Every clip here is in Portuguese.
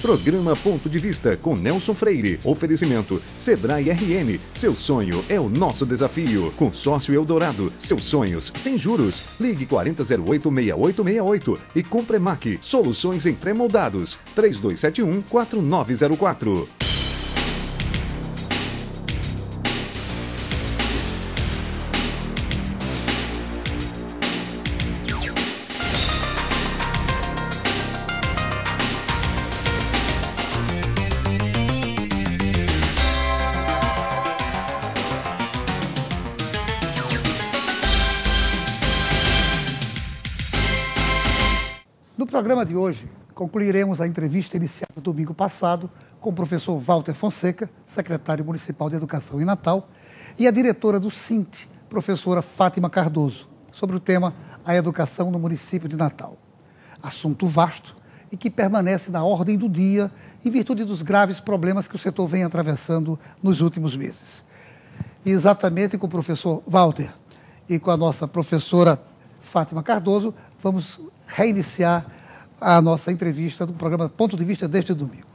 Programa Ponto de Vista com Nelson Freire. Oferecimento Sebrae RN. Seu sonho é o nosso desafio. Consórcio Eldorado. Seus sonhos sem juros. Ligue 4008-6868 e Compremac. Soluções em pré-moldados. 3271-4904. No programa de hoje, concluiremos a entrevista iniciada no domingo passado com o professor Walter Fonseca, secretário municipal de Educação em Natal, e a diretora do SINT, professora Fátima Cardoso, sobre o tema A Educação no Município de Natal. Assunto vasto e que permanece na ordem do dia em virtude dos graves problemas que o setor vem atravessando nos últimos meses. E exatamente com o professor Walter e com a nossa professora Fátima Cardoso, vamos reiniciar a nossa entrevista do programa Ponto de Vista deste domingo.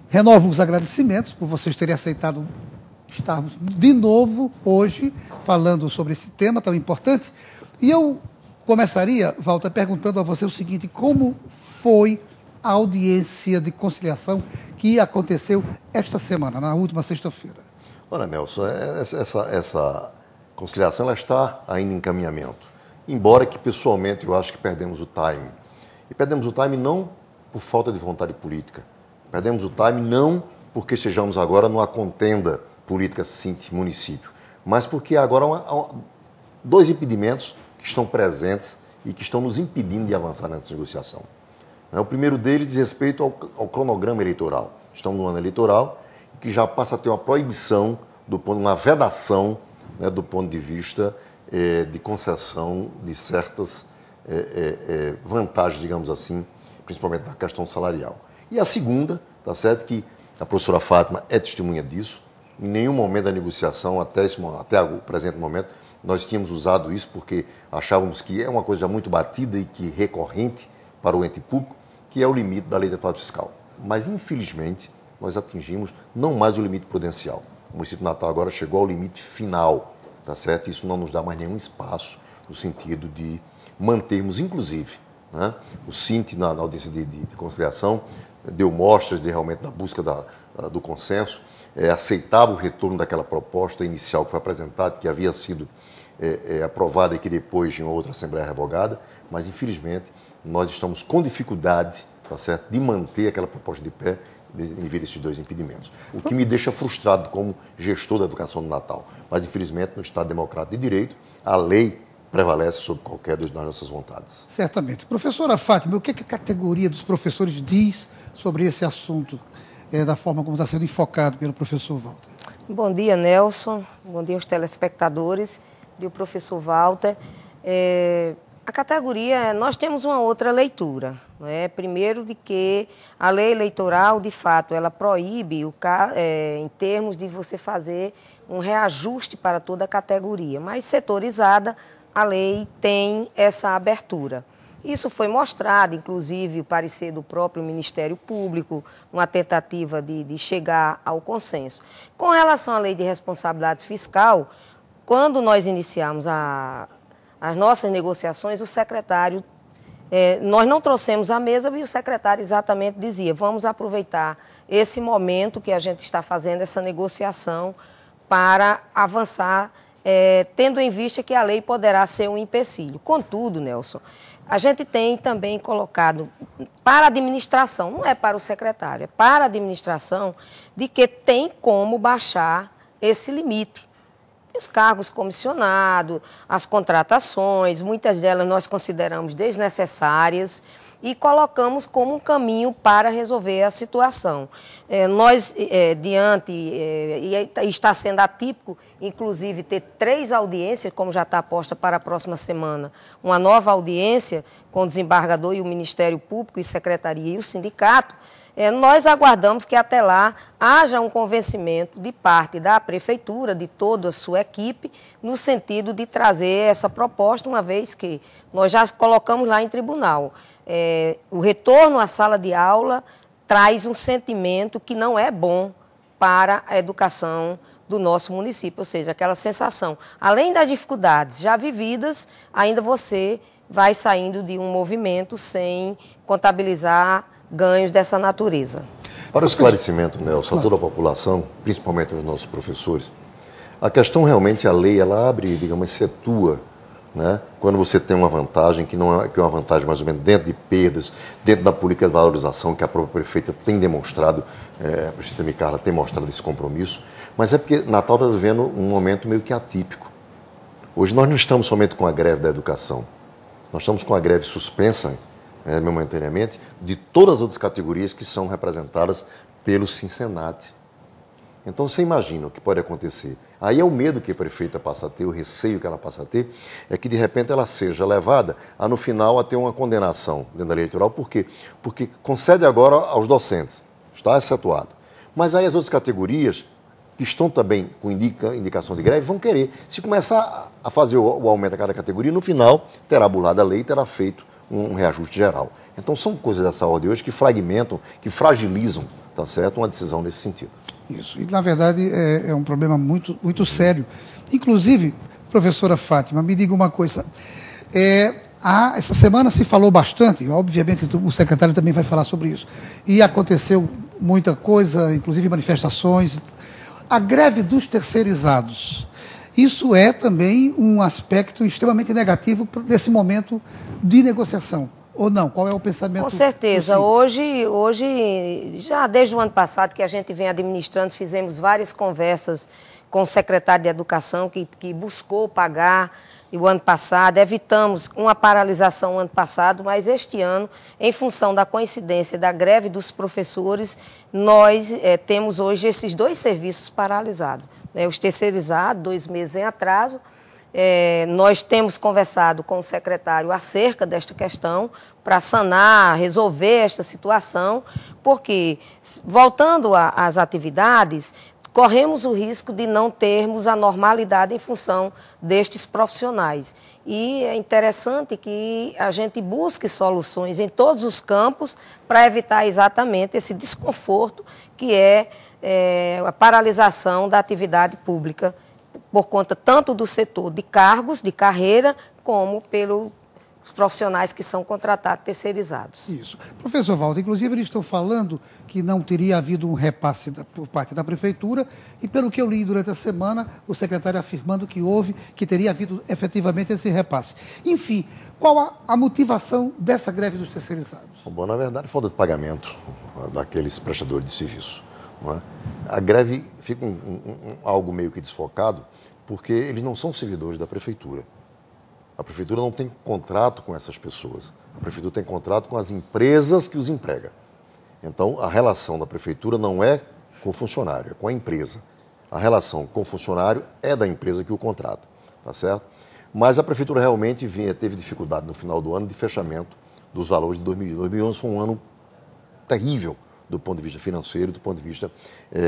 Renovo os agradecimentos por vocês terem aceitado estarmos de novo hoje falando sobre esse tema tão importante. E eu começaria, Walter, perguntando a você o seguinte: como foi a audiência de conciliação que aconteceu esta semana, na última sexta-feira? Olha, Nelson, essa conciliação ela está ainda em encaminhamento. Embora que, pessoalmente, eu acho que perdemos o time. E perdemos o time não por falta de vontade política. Perdemos o time não porque estejamos agora numa contenda política SINT-município, mas porque agora há dois impedimentos que estão presentes e que estão nos impedindo de avançar nessa negociação. O primeiro deles diz respeito ao cronograma eleitoral. Estamos no ano eleitoral, que já passa a ter uma proibição, uma vedação, né, do ponto de vista de concessão de certas vantagens, digamos assim, principalmente na questão salarial. E a segunda, tá certo, que a professora Fátima é testemunha disso, em nenhum momento da negociação, até o presente momento, nós tínhamos usado isso porque achávamos que é uma coisa já muito batida e que recorrente para o ente público, que é o limite da lei de atividade fiscal. Mas, infelizmente, nós atingimos não mais o limite prudencial. O município de Natal agora chegou ao limite final. Tá certo? Isso não nos dá mais nenhum espaço no sentido de mantermos, inclusive, né, o SINT na audiência de conciliação deu mostras realmente da busca do consenso, aceitava o retorno daquela proposta inicial que foi apresentada, que havia sido aprovada e que depois em outra Assembleia revogada, mas infelizmente nós estamos com dificuldade, tá certo, de manter aquela proposta de pé devido a esses dois impedimentos. O que me deixa frustrado como gestor da educação do Natal. Mas, infelizmente, no Estado Democrático de Direito, a lei prevalece sobre qualquer das nossas vontades. Certamente. Professora Fátima, o que a categoria dos professores diz sobre esse assunto, da forma como está sendo enfocado pelo professor Walter? Bom dia, Nelson. Bom dia aos telespectadores e ao professor Walter. A categoria, nós temos uma outra leitura. Primeiro, de que a lei eleitoral, de fato, ela proíbe, em termos de você fazer um reajuste para toda a categoria, mas setorizada, a lei tem essa abertura. Isso foi mostrado, inclusive, o parecer do próprio Ministério Público, uma tentativa de chegar ao consenso. Com relação à lei de responsabilidade fiscal, quando nós iniciamos as nossas negociações, o secretário, nós não trouxemos à mesa e o secretário exatamente dizia: vamos aproveitar esse momento que a gente está fazendo essa negociação para avançar, tendo em vista que a lei poderá ser um empecilho. Contudo, Nelson, a gente tem também colocado para a administração, não é para o secretário, é para a administração, de que tem como baixar esse limite. Os cargos comissionados, as contratações, muitas delas nós consideramos desnecessárias e colocamos como um caminho para resolver a situação. E está sendo atípico, inclusive, ter 3 audiências, como já está posta para a próxima semana, uma nova audiência com o desembargador e o Ministério Público e Secretaria e o sindicato. Nós aguardamos que até lá haja um convencimento de parte da Prefeitura, de toda a sua equipe, no sentido de trazer essa proposta, uma vez que nós já colocamos lá em tribunal. O retorno à sala de aula traz um sentimento que não é bom para a educação do nosso município, ou seja, aquela sensação, além das dificuldades já vividas, ainda você vai saindo de um movimento sem contabilizar ganhos dessa natureza. Para o esclarecimento, Nelson, a toda a população, principalmente os nossos professores, a questão realmente, a lei, ela abre, digamos, excetua, né? Quando você tem uma vantagem, que não é, que é uma vantagem mais ou menos dentro de perdas, dentro da política de valorização que a própria prefeita tem demonstrado, a prefeita Micarla tem mostrado esse compromisso, mas é porque Natal está vivendo um momento meio que atípico. Hoje nós não estamos somente com a greve da educação, nós estamos com a greve suspensa, momentaneamente, de todas as outras categorias que são representadas pelo Cincenate. Então você imagina o que pode acontecer. Aí é o medo que a prefeita passa a ter, o receio que ela passa a ter, é que de repente ela seja levada a no final a ter uma condenação dentro da lei eleitoral. Por quê? Porque concede agora aos docentes, está excetuado. Mas aí as outras categorias, que estão também com indicação de greve, vão querer. Se começar a fazer o aumento a cada categoria, no final terá bulado a lei e terá feito um reajuste geral. Então são coisas dessa ordem hoje que fragmentam, que fragilizam, tá certo, uma decisão nesse sentido. Isso, e na verdade é um problema muito sério. Inclusive, professora Fátima, me diga uma coisa, essa semana se falou bastante, obviamente o secretário também vai falar sobre isso, e aconteceu muita coisa, inclusive manifestações. A greve dos terceirizados, isso é também um aspecto extremamente negativo nesse momento de negociação. Ou não? Qual é o pensamento? Com certeza. Hoje, já desde o ano passado que a gente vem administrando, fizemos várias conversas com o secretário de Educação que buscou pagar o ano passado. Evitamos uma paralisação o ano passado, mas este ano, em função da coincidência da greve dos professores, nós temos hoje esses dois serviços paralisados. Os terceirizados, 2 meses em atraso. Nós temos conversado com o secretário acerca desta questão para sanar, resolver esta situação, porque, voltando às atividades, corremos o risco de não termos a normalidade em função destes profissionais. E é interessante que a gente busque soluções em todos os campos para evitar exatamente esse desconforto que é a paralisação da atividade pública, por conta tanto do setor de cargos, de carreira, como pelos profissionais que são contratados terceirizados. Isso. Professor Walter, inclusive eles estão falando que não teria havido um repasse por parte da Prefeitura e, pelo que eu li durante a semana, o secretário afirmando que teria havido efetivamente esse repasse. Enfim, qual a motivação dessa greve dos terceirizados? Bom, na verdade, falta de pagamento daqueles prestadores de serviço. Não é? A greve fica algo meio que desfocado, porque eles não são servidores da Prefeitura. A Prefeitura não tem contrato com essas pessoas. A Prefeitura tem contrato com as empresas que os empregam. Então, a relação da Prefeitura não é com o funcionário, é com a empresa. A relação com o funcionário é da empresa que o contrata, tá certo? Mas a Prefeitura realmente teve dificuldade no final do ano de fechamento dos valores de 2011. 2011 foi um ano terrível do ponto de vista financeiro, do ponto de vista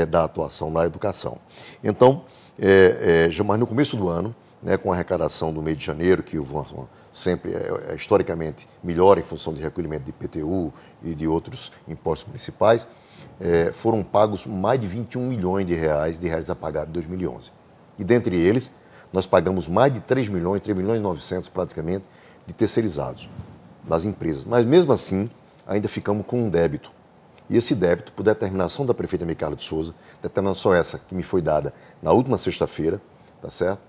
da atuação na educação. Então, mas no começo do ano, com a arrecadação do mês de janeiro, que sempre historicamente melhor em função de recolhimento de IPTU e de outros impostos municipais, foram pagos mais de 21 milhões de reais a pagar de 2011. E dentre eles, nós pagamos mais de 3 milhões e 900 praticamente, de terceirizados das empresas. Mas mesmo assim, ainda ficamos com um débito. E esse débito, por determinação da prefeita Micarla de Souza, determinação essa que me foi dada na última sexta-feira, tá certo?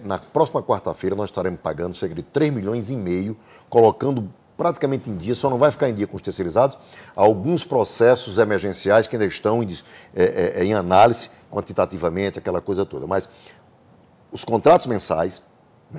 Na próxima quarta-feira nós estaremos pagando cerca de 3 milhões e meio, colocando praticamente em dia, só não vai ficar em dia com os terceirizados, alguns processos emergenciais que ainda estão em análise quantitativamente, aquela coisa toda. Mas os contratos mensais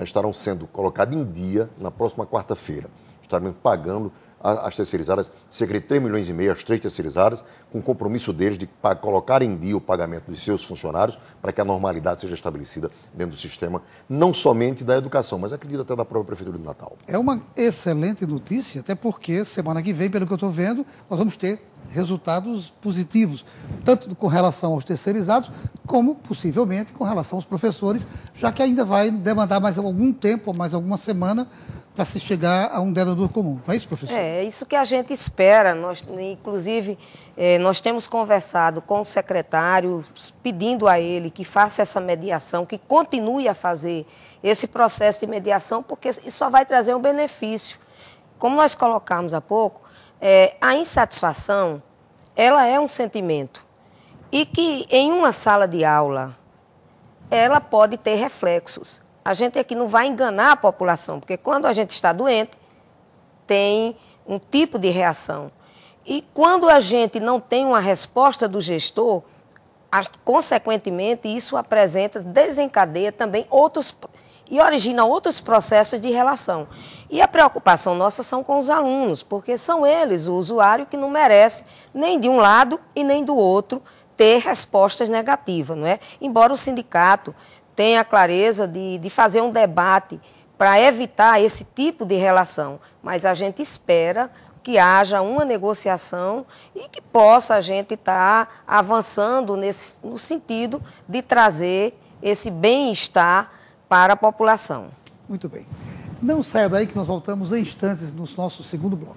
estarão sendo colocados em dia na próxima quarta-feira. Estaremos pagando as terceirizadas, cerca de 3 milhões e meio, as 3 terceirizadas, com o compromisso deles de colocar em dia o pagamento dos seus funcionários para que a normalidade seja estabelecida dentro do sistema, não somente da educação, mas acredito até da própria Prefeitura de Natal. É uma excelente notícia, até porque semana que vem, pelo que eu estou vendo, nós vamos ter resultados positivos, tanto com relação aos terceirizados, como possivelmente com relação aos professores, já que ainda vai demandar mais algum tempo, mais alguma semana, para se chegar a um denominador comum. Não é isso, professor? É isso que a gente espera. Inclusive, nós temos conversado com o secretário, pedindo a ele que faça essa mediação, que continue a fazer esse processo de mediação, porque isso só vai trazer um benefício. Como nós colocamos há pouco, a insatisfação, ela é um sentimento. E que em uma sala de aula, ela pode ter reflexos. A gente aqui não vai enganar a população, porque quando a gente está doente, tem um tipo de reação. E quando a gente não tem uma resposta do gestor, consequentemente, isso desencadeia também e origina outros processos de relação. E a preocupação nossa são com os alunos, porque são eles o usuário que não merece nem de um lado e nem do outro ter respostas negativas, não é? Embora o sindicato tenha a clareza de fazer um debate para evitar esse tipo de relação, mas a gente espera que haja uma negociação e que possa a gente estar avançando no sentido de trazer esse bem-estar para a população. Muito bem. Não saia daí que nós voltamos em instantes no nosso segundo bloco.